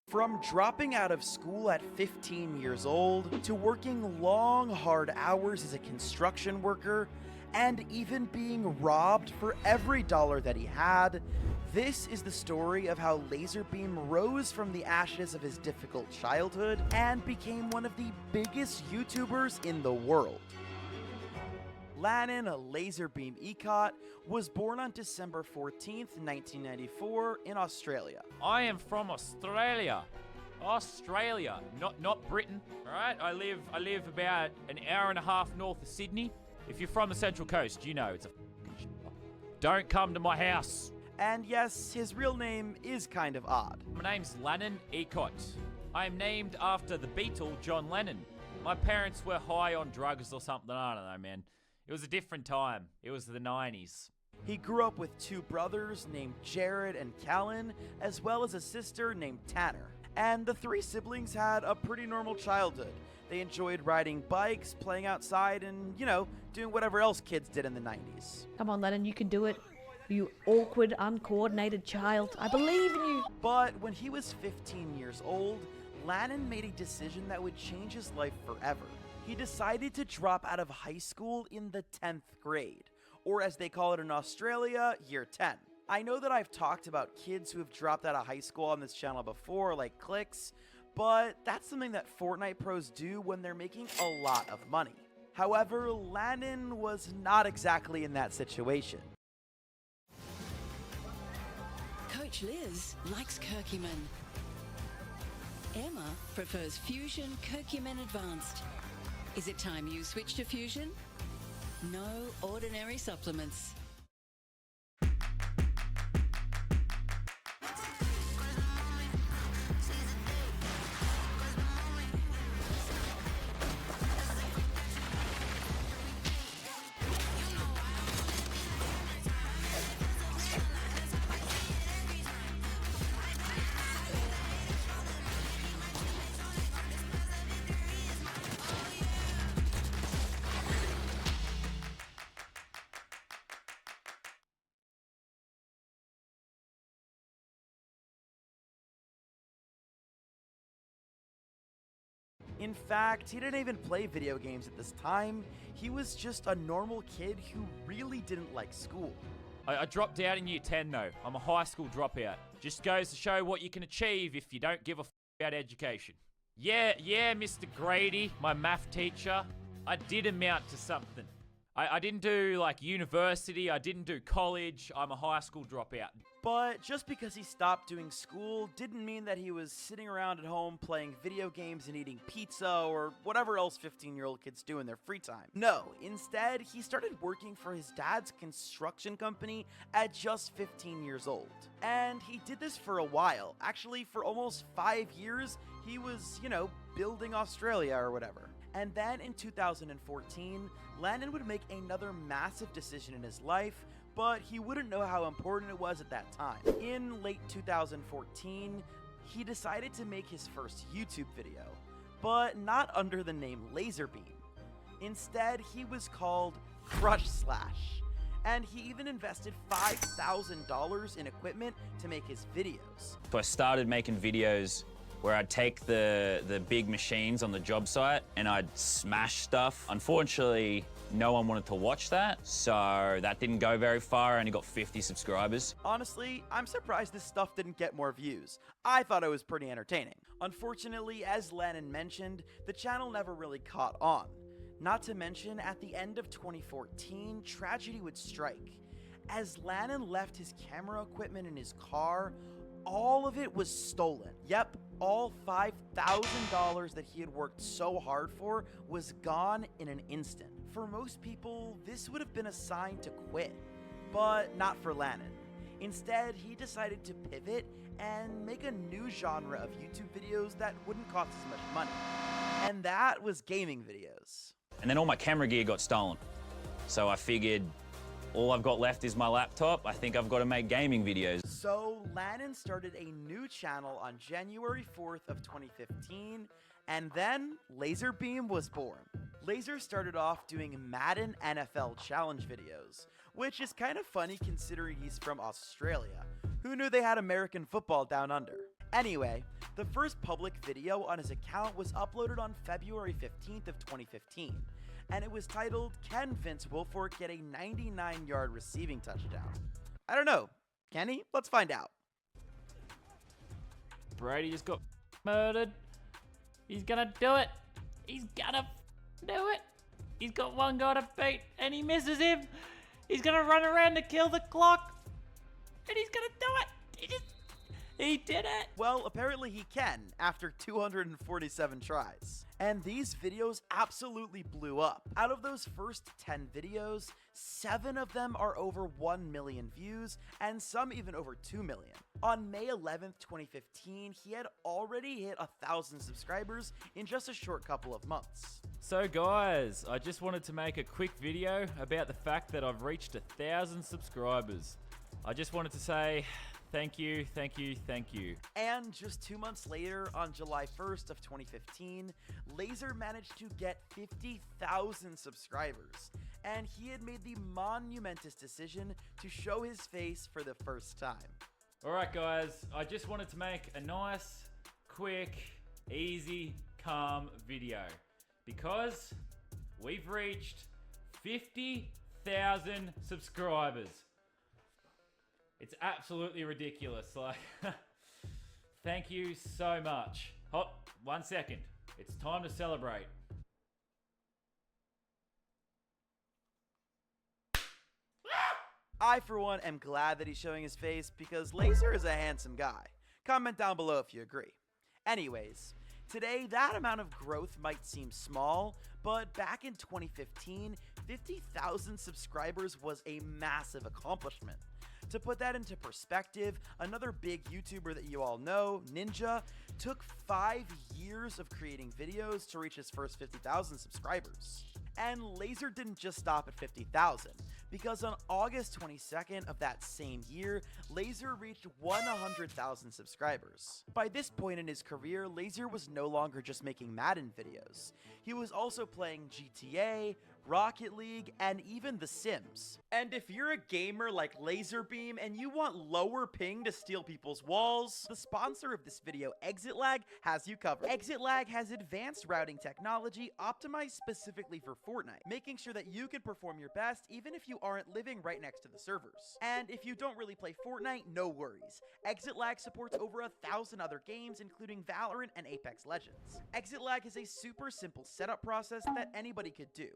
From dropping out of school at 15 years old, to working long, hard hours as a construction worker, and even being robbed for every dollar that he had, this is the story of how Lazarbeam rose from the ashes of his difficult childhood and became one of the biggest YouTubers in the world. Lannan Lazarbeam Ecott was born on December 14th, 1994 in Australia. I am from Australia. Australia, not Britain. All right, I live about an hour and a half north of Sydney. If you're from the Central Coast, you know it's a don't come to my house. And yes, his real name is kind of odd. My name's Lannan Ecott. I am named after the Beatle John Lennon. My parents were high on drugs or something, I don't know, man. It was a different time. It was the 90s. He grew up with two brothers named Jared and Callan, as well as a sister named Tanner. And the three siblings had a pretty normal childhood. They enjoyed riding bikes, playing outside, and, doing whatever else kids did in the 90s. Come on, Lennon, you can do it. You awkward, uncoordinated child. I believe in you. But when he was 15 years old, Lannan made a decision that would change his life forever. He decided to drop out of high school in the 10th grade, or as they call it in Australia, year 10. I know that I've talked about kids who have dropped out of high school on this channel before, like Clicks, but that's something that Fortnite pros do when they're making a lot of money. However, Lannan was not exactly in that situation. Coach Liz likes curcumin. Emma prefers Fusion Curcumin Advanced. Is it time you switch to Fusion? No ordinary supplements. In fact, he didn't even play video games at this time. He was just a normal kid who really didn't like school. I dropped out in year 10 though. I'm a high school dropout. Just goes to show what you can achieve if you don't give a about education. Yeah, Mr. Grady, my math teacher. I did amount to something. I didn't do like university, I didn't do college, I'm a high school dropout. But just because he stopped doing school didn't mean that he was sitting around at home playing video games and eating pizza or whatever else 15-year-old kids do in their free time. No, instead, he started working for his dad's construction company at just 15 years old. And he did this for a while. Actually, for almost 5 years, he was, building Australia or whatever. And then in 2014, Lannan would make another massive decision in his life, but he wouldn't know how important it was at that time. In late 2014, he decided to make his first YouTube video, but not under the name Lazarbeam. Instead, he was called Crush Slash, and he even invested $5,000 in equipment to make his videos. So I started making videos where I'd take the big machines on the job site and I'd smash stuff. Unfortunately, no one wanted to watch that, so that didn't go very far. I only got 50 subscribers. Honestly, I'm surprised this stuff didn't get more views. I thought it was pretty entertaining. Unfortunately, as Lannan mentioned, the channel never really caught on. Not to mention, at the end of 2014, tragedy would strike. As Lannan left his camera equipment in his car, all of it was stolen. Yep, all $5,000 that he had worked so hard for was gone in an instant. For most people, this would have been a sign to quit, but not for Lannan. Instead, he decided to pivot and make a new genre of YouTube videos that wouldn't cost as much money. And that was gaming videos. And then all my camera gear got stolen. So I figured, all I've got left is my laptop. I think I've got to make gaming videos. So Lannan started a new channel on January 4th of 2015, and then Lazarbeam was born. Laser started off doing Madden NFL challenge videos, which is kind of funny considering he's from Australia. Who knew they had American football down under? Anyway, the first public video on his account was uploaded on February 15th of 2015, and it was titled, "Can Vince Wilfork Get a 99-Yard Receiving Touchdown?" I don't know. Can he? Let's find out. Brady just got murdered. He's gonna do it. He's gonna do it. He's got one guy to beat, and he misses him. He's gonna run around to kill the clock, and he's gonna do it. He did it. Well, apparently he can, after 247 tries. And these videos absolutely blew up. Out of those first 10 videos, 7 of them are over 1 million views, and some even over 2 million. On May 11th, 2015, he had already hit 1,000 subscribers in just a short couple of months. So guys, I just wanted to make a quick video about the fact that I've reached 1,000 subscribers. I just wanted to say thank you, thank you, thank you. And just 2 months later, on July 1st of 2015, Laser managed to get 50,000 subscribers, and he had made the monumentous decision to show his face for the first time. Alright guys, I just wanted to make a nice, quick, easy, calm video because we've reached 50,000 subscribers. It's absolutely ridiculous. Like, thank you so much. Oh, 1 second. It's time to celebrate. I, for one, am glad that he's showing his face because Laser is a handsome guy. Comment down below if you agree. Anyways, today that amount of growth might seem small, but back in 2015, 50,000 subscribers was a massive accomplishment. To put that into perspective, another big YouTuber that you all know, Ninja, took 5 years of creating videos to reach his first 50,000 subscribers. And Laser didn't just stop at 50,000, because on August 22nd of that same year, Laser reached 100,000 subscribers. By this point in his career, Laser was no longer just making Madden videos. He was also playing GTA, Rocket League, and even The Sims. And if you're a gamer like lazarbeam and you want lower ping to steal people's walls, the sponsor of this video, ExitLag, has you covered. ExitLag has advanced routing technology optimized specifically for Fortnite, making sure that you can perform your best even if you aren't living right next to the servers. And if you don't really play Fortnite, no worries. ExitLag supports over 1,000 other games, including Valorant and Apex Legends. ExitLag is a super simple setup process that anybody could do.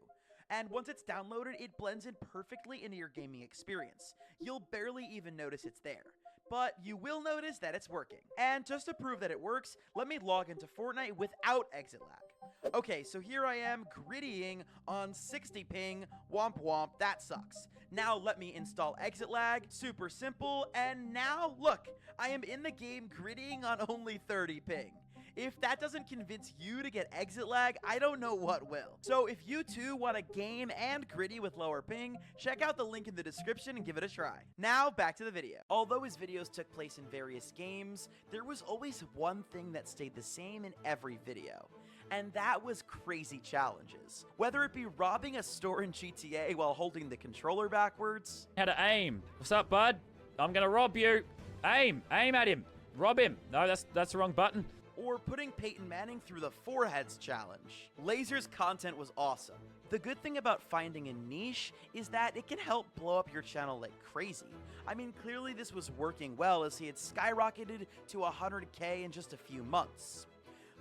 And once it's downloaded, it blends in perfectly into your gaming experience. You'll barely even notice it's there. But you will notice that it's working. And just to prove that it works, let me log into Fortnite without ExitLag. Okay, so here I am griddying on 60 ping, womp womp, that sucks. Now let me install ExitLag, super simple, and now look, I am in the game griddying on only 30 ping. If that doesn't convince you to get ExitLag, I don't know what will. So if you too want a game and gritty with lower ping, check out the link in the description and give it a try. Now back to the video. Although his videos took place in various games, there was always one thing that stayed the same in every video. And that was crazy challenges. Whether it be robbing a store in GTA while holding the controller backwards, How to aim. What's up, bud? I'm gonna rob you. Aim at him. Rob him. No, that's the wrong button. or putting Peyton Manning through the foreheads challenge. Laser's content was awesome. The good thing about finding a niche is that it can help blow up your channel like crazy. I mean, clearly this was working well as he had skyrocketed to 100K in just a few months.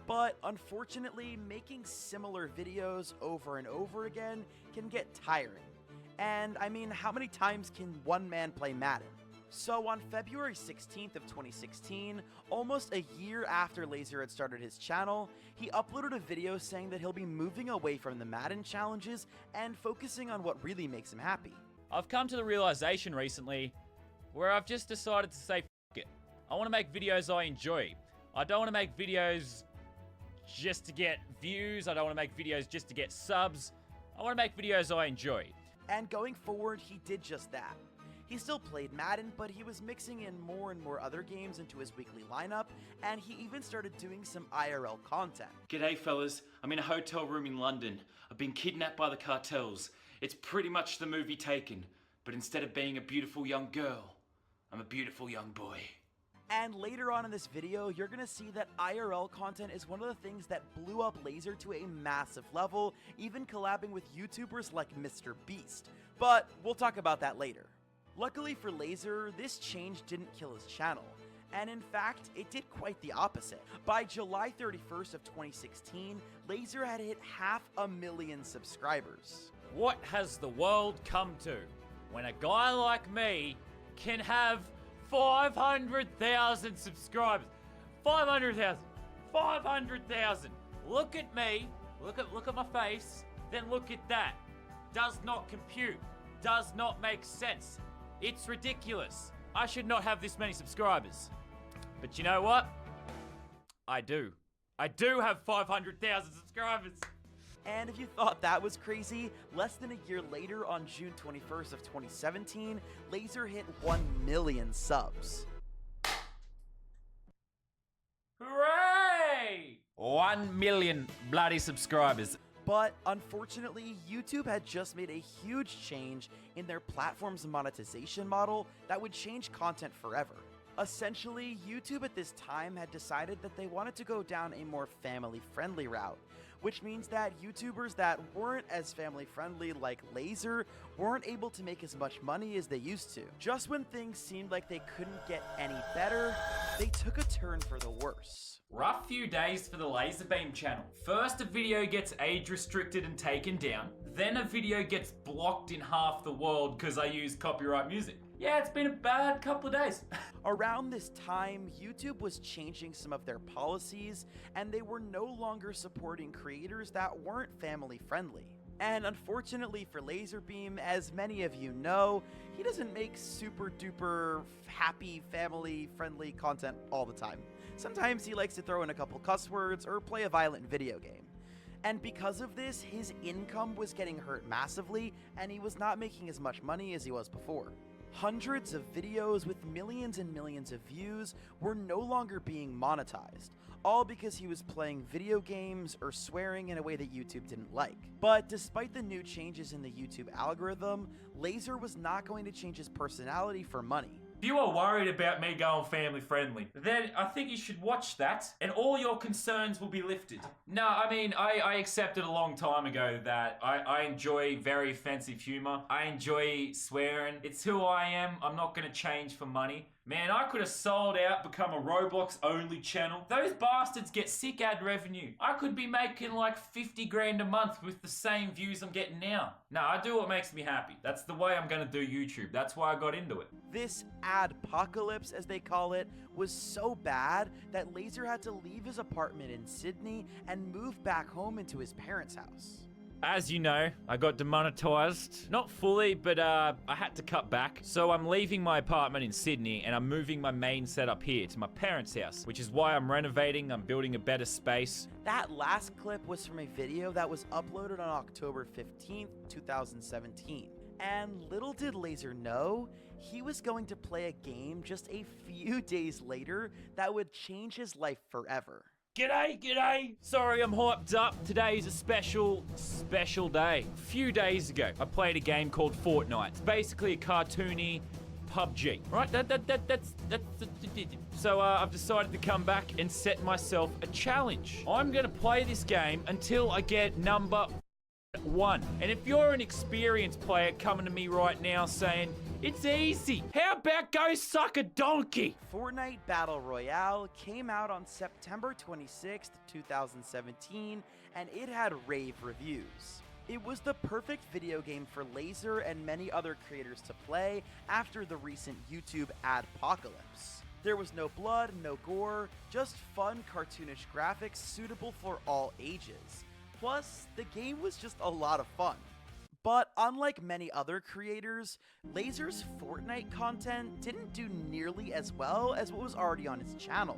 But unfortunately, making similar videos over and over again can get tiring. And I mean, how many times can one man play Madden? So on February 16th of 2016, almost a year after Laser had started his channel, he uploaded a video saying that he'll be moving away from the Madden challenges and focusing on what really makes him happy. I've come to the realization recently where I've just decided to say, F it. I want to make videos I enjoy. I don't want to make videos just to get views. I don't want to make videos just to get subs. I want to make videos I enjoy. And going forward, he did just that. He still played Madden, but he was mixing in more and more other games into his weekly lineup, and he even started doing some IRL content. G'day fellas, I'm in a hotel room in London. I've been kidnapped by the cartels. It's pretty much the movie Taken, but instead of being a beautiful young girl, I'm a beautiful young boy. And later on in this video, you're gonna see that IRL content is one of the things that blew up Laser to a massive level, even collabing with YouTubers like Mr. Beast. But we'll talk about that later. Luckily for Laser, this change didn't kill his channel. And in fact, it did quite the opposite. By July 31st of 2016, Laser had hit 500,000 subscribers. What has the world come to when a guy like me can have 500,000 subscribers? 500,000. 500,000. Look at me. Look at my face. Then look at that. Does not compute. Does not make sense. It's ridiculous. I should not have this many subscribers. But you know what? I do. I do have 500,000 subscribers. And if you thought that was crazy, less than a year later, on June 21st of 2017, Laser hit 1 million subs. Hooray! 1 million bloody subscribers. But unfortunately, YouTube had just made a huge change in their platform's monetization model that would change content forever. Essentially, YouTube at this time had decided that they wanted to go down a more family-friendly route, which means that YouTubers that weren't as family-friendly like Laser weren't able to make as much money as they used to. Just when things seemed like they couldn't get any better, they took a turn for the worse. Rough few days for the lazarbeam channel. First a video gets age restricted and taken down, then a video gets blocked in half the world because I use copyright music. Yeah, it's been a bad couple of days. Around this time, YouTube was changing some of their policies, and they were no longer supporting creators that weren't family friendly. And unfortunately for Lazarbeam, as many of you know, he doesn't make super duper happy family friendly content all the time. Sometimes he likes to throw in a couple cuss words or play a violent video game. And because of this, his income was getting hurt massively, and he was not making as much money as he was before. Hundreds of videos with millions and millions of views were no longer being monetized, all because he was playing video games or swearing in a way that YouTube didn't like. But despite the new changes in the YouTube algorithm, Laser was not going to change his personality for money. If you are worried about me going family friendly, then I think you should watch that and all your concerns will be lifted. No, I mean, I accepted a long time ago that I enjoy very offensive humor. I enjoy swearing. It's who I am. I'm not going to change for money. Man, I could have sold out, become a Roblox only channel. Those bastards get sick ad revenue. I could be making like 50 grand a month with the same views I'm getting now. No, I do what makes me happy. That's the way I'm gonna do YouTube. That's why I got into it. This adpocalypse, as they call it, was so bad that Laser had to leave his apartment in Sydney and move back home into his parents' house. As you know, I got demonetized. Not fully, but I had to cut back. So I'm leaving my apartment in Sydney and I'm moving my main setup here to my parents' house, which is why I'm renovating. I'm building a better space. That last clip was from a video that was uploaded on October 15th, 2017. And little did Laser know, he was going to play a game just a few days later that would change his life forever. G'day. Sorry, I'm hyped up. Today is a special day. A few days ago, I played a game called Fortnite. It's basically a cartoony PUBG, right? That's so I've decided to come back and set myself a challenge. I'm gonna play this game until I get number 1. And if you're an experienced player coming to me right now saying, it's easy, how about go suck a donkey? Fortnite Battle Royale came out on September 26th, 2017, and it had rave reviews. It was the perfect video game for Laser and many other creators to play after the recent YouTube adpocalypse. There was no blood, no gore, just fun cartoonish graphics suitable for all ages. Plus, the game was just a lot of fun. But unlike many other creators, Laser's Fortnite content didn't do nearly as well as what was already on his channel.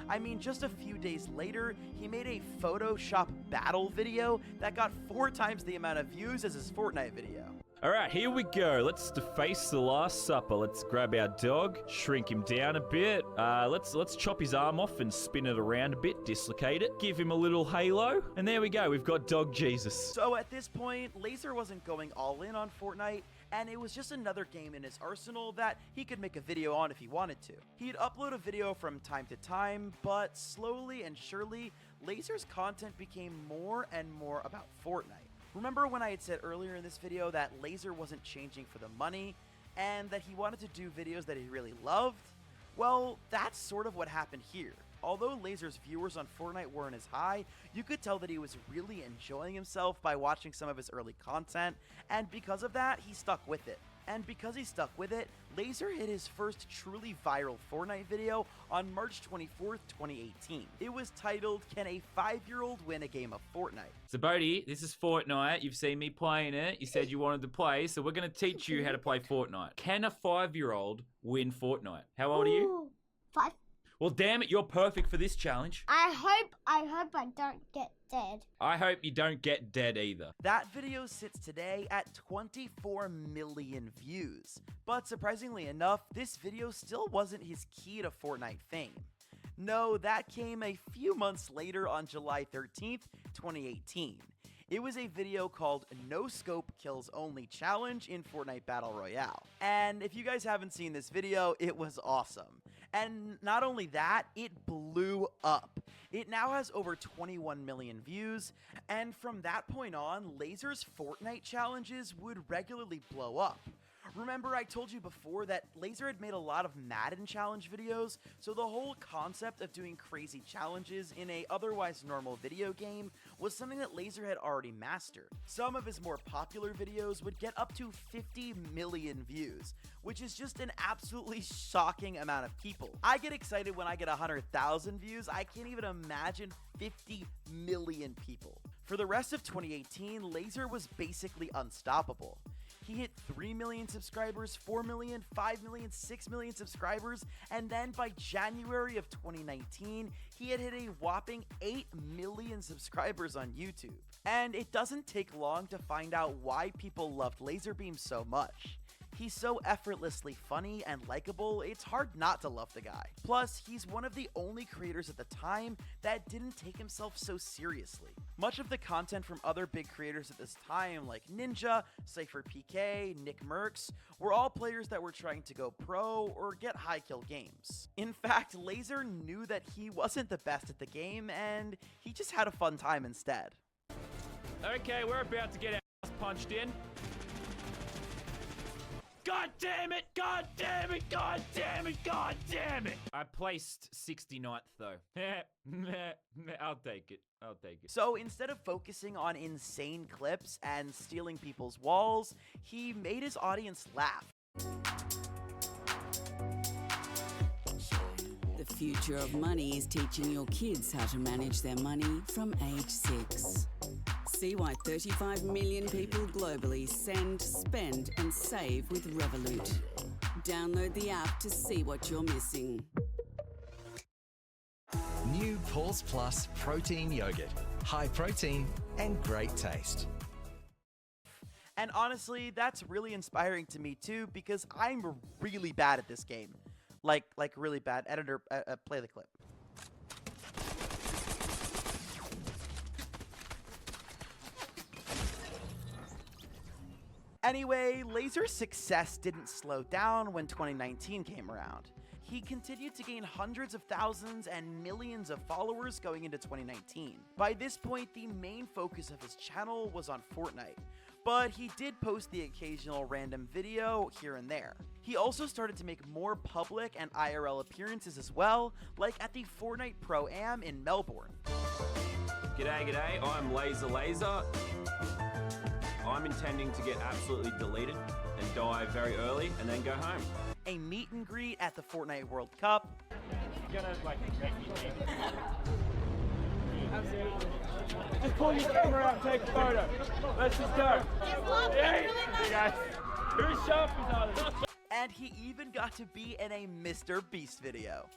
I mean, just a few days later, he made a Photoshop battle video that got 4 times the amount of views as his Fortnite video. Alright, here we go. Let's deface the Last Supper. Let's grab our dog, shrink him down a bit. Let's chop his arm off and spin it around a bit, dislocate it, give him a little halo, and there we go. We've got Dog Jesus. So at this point, Laser wasn't going all in on Fortnite, and it was just another game in his arsenal that he could make a video on if he wanted to. He'd upload a video from time to time, but slowly and surely, Lazer's content became more and more about Fortnite. Remember when I had said earlier in this video that Lazer wasn't changing for the money, and that he wanted to do videos that he really loved? Well, that's sort of what happened here. Although Lazer's viewers on Fortnite weren't as high, you could tell that he was really enjoying himself by watching some of his early content, and because of that, he stuck with it. And because he stuck with it, Lazer hit his first truly viral Fortnite video on March 24th, 2018. It was titled, "Can a 5-year-old win a game of Fortnite?" So Bodhi, this is Fortnite. You've seen me playing it. You said you wanted to play, so we're going to teach you how to play Fortnite. Can a 5-year-old win Fortnite? How old are you? Ooh, 5. Well, damn it, you're perfect for this challenge. I hope I don't get dead. I hope you don't get dead either. That video sits today at 24 million views. But surprisingly enough, this video still wasn't his key to Fortnite fame. No, that came a few months later on July 13th, 2018. It was a video called No Scope Kills Only Challenge in Fortnite Battle Royale. And if you guys haven't seen this video, it was awesome. And not only that, it blew up. It now has over 21 million views, and from that point on, Lazer's Fortnite challenges would regularly blow up. Remember, I told you before that Lazer had made a lot of Madden challenge videos, so the whole concept of doing crazy challenges in a otherwise normal video game was something that Lazer had already mastered. Some of his more popular videos would get up to 50 million views, which is just an absolutely shocking amount of people. I get excited when I get 100,000 views. I can't even imagine 50 million people. For the rest of 2018, Lazer was basically unstoppable. He hit 3 million subscribers, 4 million, 5 million, 6 million subscribers, and then by January of 2019, he had hit a whopping 8 million subscribers on YouTube. And it doesn't take long to find out why people loved lazarbeam so much. He's so effortlessly funny and likable, it's hard not to love the guy. Plus, he's one of the only creators at the time that didn't take himself so seriously. Much of the content from other big creators at this time, like Ninja, Cypher PK, Nick Merckx, were all players that were trying to go pro or get high kill games. In fact, Lazer knew that he wasn't the best at the game, and he just had a fun time instead. Okay, we're about to get our ass punched in. God damn it! God damn it! God damn it! God damn it! I placed 69th though. I'll take it. I'll take it. So instead of focusing on insane clips and stealing people's walls, he made his audience laugh. The future of money is teaching your kids how to manage their money from age 6. See why 35 million people globally send, spend and save with Revolut. Download the app to see what you're missing. New Pulse Plus Protein Yogurt. High protein and great taste. And honestly, that's really inspiring to me too, because I'm really bad at this game. Like really bad. Editor, play the clip. Anyway, Lazer's success didn't slow down when 2019 came around. He continued to gain hundreds of thousands and millions of followers going into 2019. By this point, the main focus of his channel was on Fortnite, but he did post the occasional random video here and there. He also started to make more public and IRL appearances as well, like at the Fortnite Pro-Am in Melbourne. G'day, g'day, I'm Lazer. I'm intending to get absolutely deleted and die very early and then go home. A meet and greet at the Fortnite World Cup. Just pull your camera out and take a photo. Let's just go. Hey guys, who's sharp is others? And he even got to be in a Mr. Beast video.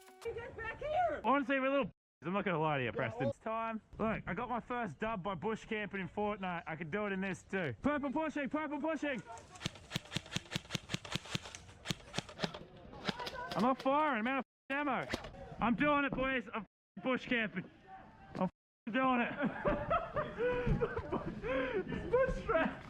Honestly, we're little I'm not gonna lie to you, Preston. It's time. Look, I got my first dub by bush camping in Fortnite. I can do it in this too. Purple pushing, purple pushing! I'm not firing, I'm out of ammo. I'm doing it, boys. I'm bush camping. I'm doing it. Bush trap.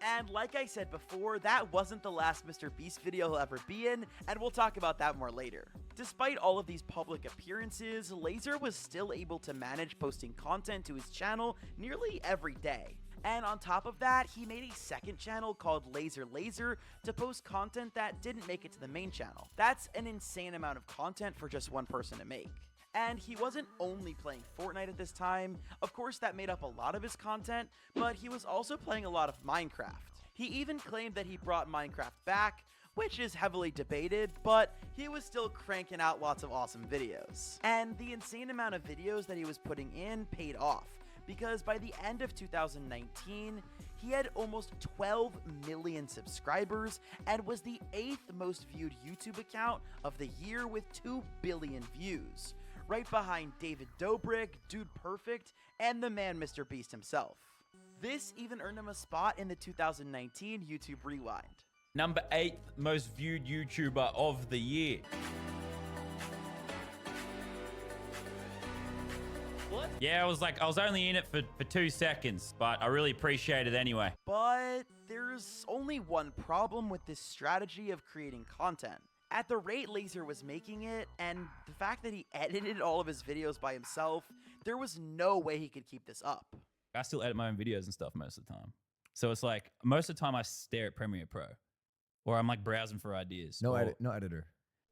And like I said before, that wasn't the last Mr. Beast video he'll ever be in, and we'll talk about that more later. Despite all of these public appearances, Laser was still able to manage posting content to his channel nearly every day. And on top of that, he made a second channel called Laser to post content that didn't make it to the main channel. That's an insane amount of content for just one person to make. And he wasn't only playing Fortnite at this time, of course that made up a lot of his content, but he was also playing a lot of Minecraft. He even claimed that he brought Minecraft back, which is heavily debated, but he was still cranking out lots of awesome videos. And the insane amount of videos that he was putting in paid off, because by the end of 2019, he had almost 12 million subscribers and was the 8th most viewed YouTube account of the year with 2 billion views, right behind David Dobrik, Dude Perfect, and the man Mr. Beast himself. This even earned him a spot in the 2019 YouTube Rewind. Number 8th most viewed YouTuber of the year. What? Yeah, I was only in it for 2 seconds, but I really appreciate it anyway. But there's only one problem with this strategy of creating content. At the rate Laser was making it, and the fact that he edited all of his videos by himself, there was no way he could keep this up. I still edit my own videos and stuff most of the time. So it's like, most of the time I stare at Premiere Pro. Or I'm like browsing for ideas. No editor.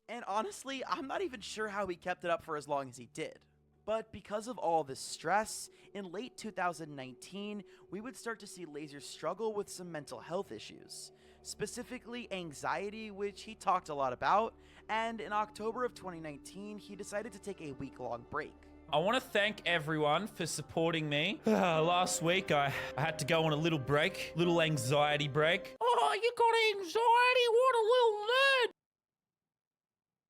And honestly, I'm not even sure how he kept it up for as long as he did. But because of all this stress, in late 2019, we would start to see Laser struggle with some mental health issues, specifically anxiety, which he talked a lot about, and in October of 2019, he decided to take a week-long break. I want to thank everyone for supporting me. Last week, I had to go on a little break, little anxiety break. Oh, you got anxiety? What a little nerd!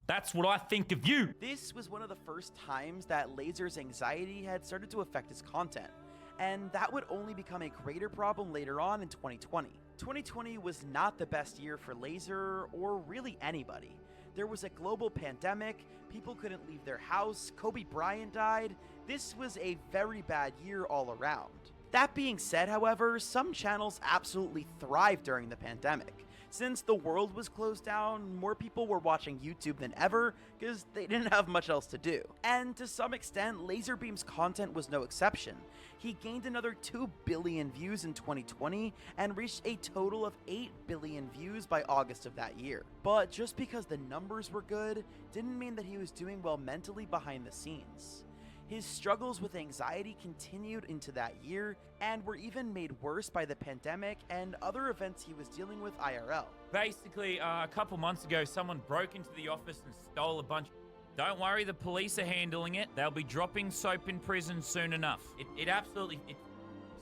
That's what I think of you. This was one of the first times that Laser's anxiety had started to affect his content, and that would only become a greater problem later on in 2020. 2020 was not the best year for Laser, or really anybody. There was a global pandemic, people couldn't leave their house, Kobe Bryant died. This was a very bad year all around. That being said, however, some channels absolutely thrived during the pandemic. Since the world was closed down, more people were watching YouTube than ever because they didn't have much else to do. And to some extent, Lazarbeam's content was no exception. He gained another 2 billion views in 2020 and reached a total of 8 billion views by August of that year. But just because the numbers were good didn't mean that he was doing well mentally behind the scenes. His struggles with anxiety continued into that year and were even made worse by the pandemic and other events he was dealing with IRL. Basically, a couple months ago, someone broke into the office and stole a bunch. Don't worry, the police are handling it. They'll be dropping soap in prison soon enough. It absolutely,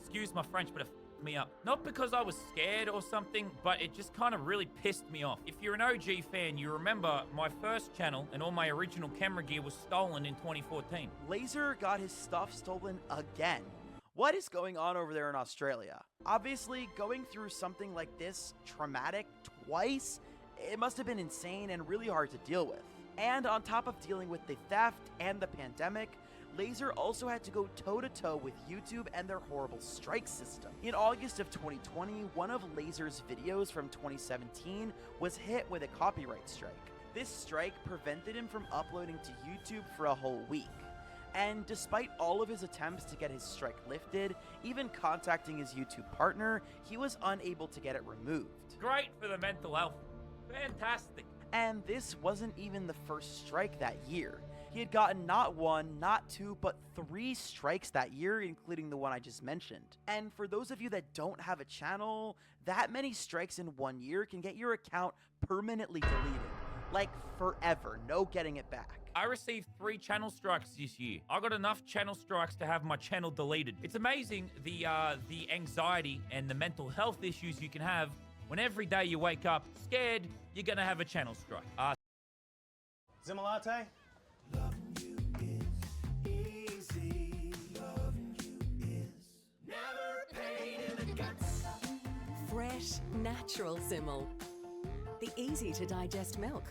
excuse my French, but it f***ed me up. Not because I was scared or something, but it just kind of really pissed me off. If you're an OG fan, you remember my first channel and all my original camera gear was stolen in 2014. Laser got his stuff stolen again. What is going on over there in Australia? Obviously, going through something like this traumatic twice, it must have been insane and really hard to deal with. And on top of dealing with the theft and the pandemic, Laser also had to go toe-to-toe with YouTube and their horrible strike system. In August of 2020, one of Laser's videos from 2017 was hit with a copyright strike. This strike prevented him from uploading to YouTube for a whole week. And despite all of his attempts to get his strike lifted, even contacting his YouTube partner, he was unable to get it removed. Great for the mental health. Fantastic. And this wasn't even the first strike that year. He had gotten not 1, not 2, but 3 strikes that year, including the one I just mentioned. And for those of you that don't have a channel, that many strikes in 1 year can get your account permanently deleted. Like forever, no getting it back. I received 3 channel strikes this year. I got enough channel strikes to have my channel deleted. It's amazing the anxiety and the mental health issues you can have when every day you wake up scared you're gonna have a channel strike. Zimmalate? Fresh, natural Zimmel. The easy-to-digest milk.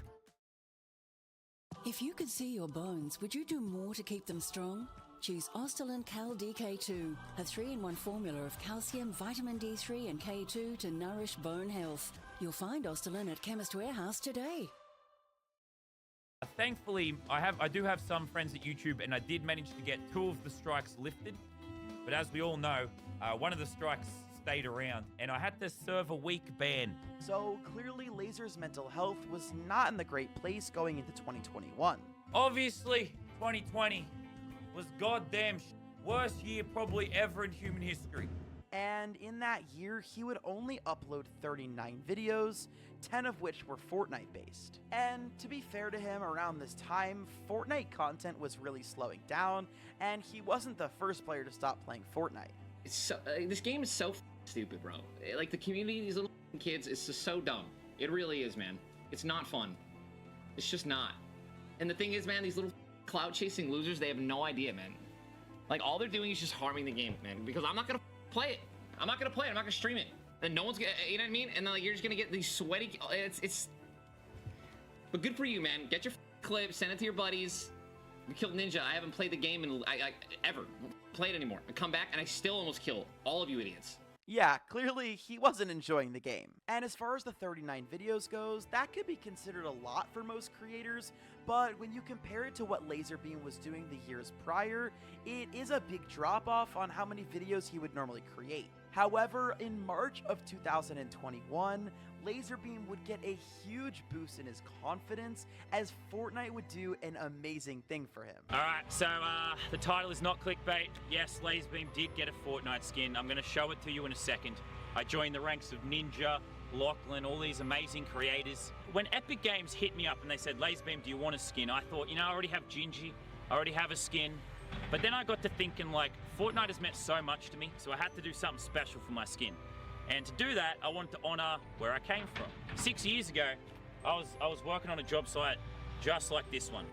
If you could see your bones, would you do more to keep them strong? Choose Ostalin Cal DK2, a 3-in-1 formula of calcium, vitamin D3 and K2 to nourish bone health. You'll find Ostalin at Chemist Warehouse today. Thankfully, I do have some friends at YouTube, and I did manage to get 2 of the strikes lifted. But as we all know, one of the strikes stayed around, and I had to serve a week ban. So clearly Lazer's mental health was not in the great place going into 2021. Obviously, 2020 was goddamn worst year probably ever in human history. And in that year, he would only upload 39 videos, 10 of which were Fortnite based. And to be fair to him, around this time, Fortnite content was really slowing down, and he wasn't the first player to stop playing Fortnite. It's so, this game is so stupid, bro. Like, the community of these little kids is just so dumb. It really is, man. It's not fun. It's just not. And the thing is, man, these little cloud chasing losers, they have no idea, man. Like, all they're doing is just harming the game, man, because I'm not gonna play it. I'm not gonna play it. I'm not gonna stream it. And no one's gonna, you know what I mean? And then, like, you're just gonna get these sweaty, but good for you, man. Get your clip, send it to your buddies. We killed Ninja. I haven't played the game in, ever. Play it anymore. I come back and I still almost kill all of you idiots. Yeah, clearly he wasn't enjoying the game. And as far as the 39 videos goes, that could be considered a lot for most creators, but when you compare it to what lazarbeam was doing the years prior, it is a big drop off on how many videos he would normally create. However, in March of 2021, lazarbeam would get a huge boost in his confidence as Fortnite would do an amazing thing for him. Alright, so the title is not clickbait. Yes, lazarbeam did get a Fortnite skin. I'm going to show it to you in a second. I joined the ranks of Ninja, Lachlan, all these amazing creators. When Epic Games hit me up and they said, lazarbeam, do you want a skin? I thought, you know, I already have Gingy, I already have a skin. But then I got to thinking, like, Fortnite has meant so much to me, so I had to do something special for my skin. And to do that, I wanted to honor where I came from. 6 years ago, I was working on a job site just like this one.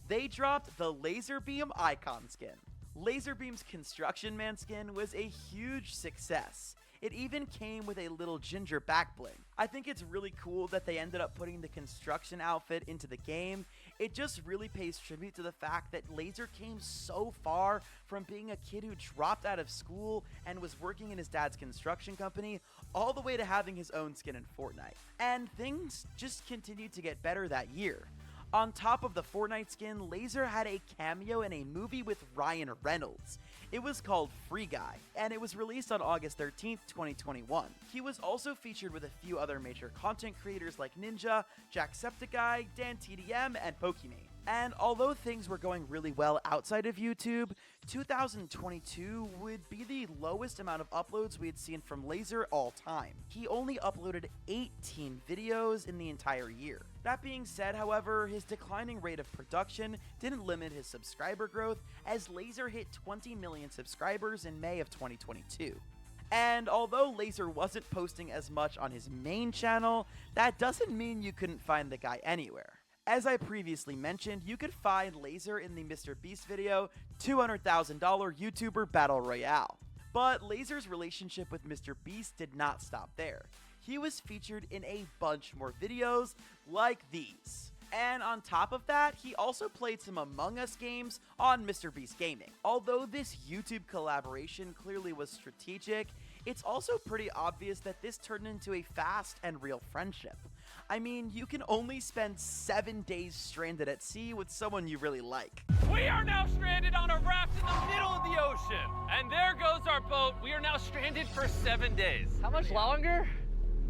They dropped the lazarbeam icon skin. Lazarbeam's Construction Man skin was a huge success. It even came with a little ginger back bling. I think it's really cool that they ended up putting the construction outfit into the game. It just really pays tribute to the fact that Laser came so far from being a kid who dropped out of school and was working in his dad's construction company, all the way to having his own skin in Fortnite. And things just continued to get better that year. On top of the Fortnite skin, Laser had a cameo in a movie with Ryan Reynolds. It was called Free Guy, and it was released on August 13th, 2021. He was also featured with a few other major content creators like Ninja, Jacksepticeye, Dan TDM, and Pokimane. And although things were going really well outside of YouTube, 2022 would be the lowest amount of uploads we had seen from Laser all time. He only uploaded 18 videos in the entire year. That being said, however, his declining rate of production didn't limit his subscriber growth, as Laser hit 20 million subscribers in May of 2022. And although Laser wasn't posting as much on his main channel, that doesn't mean you couldn't find the guy anywhere. As I previously mentioned, you could find Laser in the MrBeast video, $200,000 YouTuber Battle Royale. But Laser's relationship with MrBeast did not stop there. He was featured in a bunch more videos like these. And on top of that, he also played some Among Us games on MrBeast Gaming. Although this YouTube collaboration clearly was strategic, it's also pretty obvious that this turned into a fast and real friendship. I mean, you can only spend 7 days stranded at sea with someone you really like. We are now stranded on a raft in the middle of the ocean. And there goes our boat. We are now stranded for 7 days. How much longer?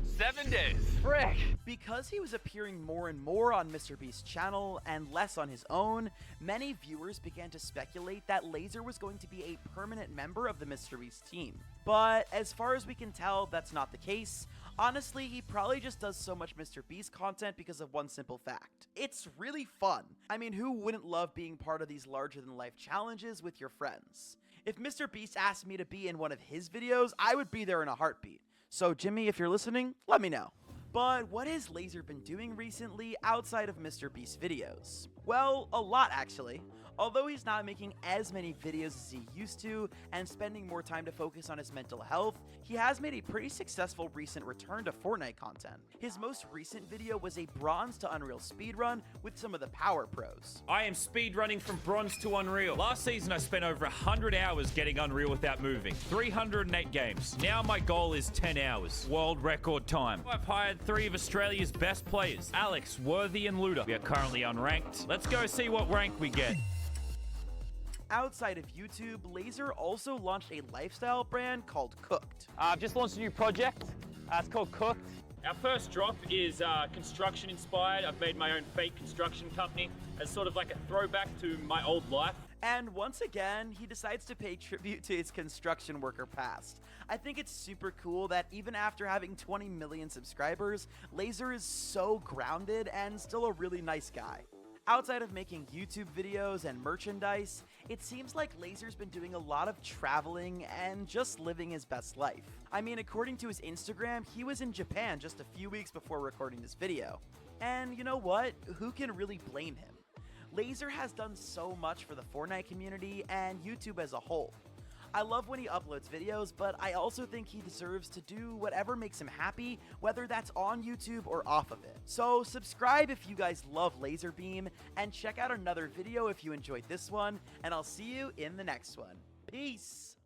7 days. Frick. Because he was appearing more and more on MrBeast's channel and less on his own, many viewers began to speculate that Laser was going to be a permanent member of the MrBeast team. But as far as we can tell, that's not the case. Honestly, he probably just does so much MrBeast content because of one simple fact. It's really fun. I mean, who wouldn't love being part of these larger-than-life challenges with your friends? If MrBeast asked me to be in one of his videos, I would be there in a heartbeat. So Jimmy, if you're listening, let me know. But what has Laser been doing recently outside of MrBeast videos? Well, a lot actually. Although he's not making as many videos as he used to and spending more time to focus on his mental health, he has made a pretty successful recent return to Fortnite content. His most recent video was a bronze to Unreal speedrun with some of the power pros. I am speedrunning from bronze to Unreal. Last season I spent over 100 hours getting Unreal without moving. 308 games. Now my goal is 10 hours. World record time. I've hired 3 of Australia's best players, Alex, Worthy and Luda. We are currently unranked. Let's go see what rank we get. Outside of YouTube, Laser also launched a lifestyle brand called Cooked. I've just launched a new project. It's called Cooked. Our first drop is construction inspired. I've made my own fake construction company as sort of like a throwback to my old life. And once again, he decides to pay tribute to his construction worker past. I think it's super cool that even after having 20 million subscribers, Laser is so grounded and still a really nice guy. Outside of making YouTube videos and merchandise, it seems like Laser's been doing a lot of traveling and just living his best life. I mean, according to his Instagram, he was in Japan just a few weeks before recording this video. And you know what? Who can really blame him? Laser has done so much for the Fortnite community and YouTube as a whole. I love when he uploads videos, but I also think he deserves to do whatever makes him happy, whether that's on YouTube or off of it. So subscribe if you guys love Lazarbeam, and check out another video if you enjoyed this one, and I'll see you in the next one. Peace!